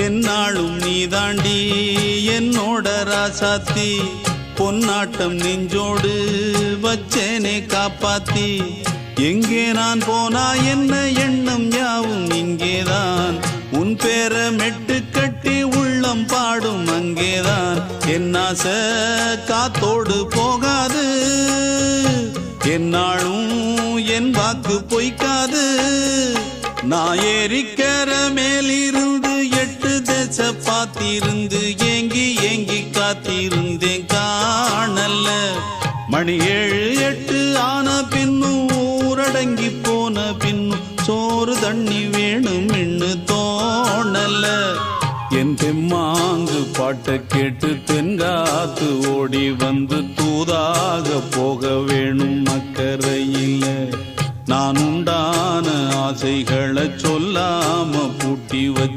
என்னாலும் நீதாண்டி என்னோட ராசாத்தி பொன்னாட்டம் நெஞ்சோடு வச்சேனே காப்பாத்தி எங்கே நான் போனா என்ன எண்ணம் யாவும் இங்கேதான் உன் பேர மெட்டு கட்டி உள்ளம் பாடும் அங்கேதான் என் ஆசை காத்தோடு போகாது என்னாலும் என் வாக்கு பொய்க்காது நான் ஏறிக்கிற மேலிருந்து 8 தேச பார்த்திருந்து ஏங்கி ஏங்கி காத்திருந்தேன் காணல்ல மணி 7 8 ஆன பின்னும் ஊரடங்கி போன பின்னும் சோறு தண்ணி வேணும் என்று தோணல என் தெம்மாங்கு பாட்டை கேட்டு தென்காத்து ஓடி வந்து தூதாக போக வேணும் அக்கறையில் நான் உண்டான ஆசைகளை சொல்லாம பூட்டி வச்ச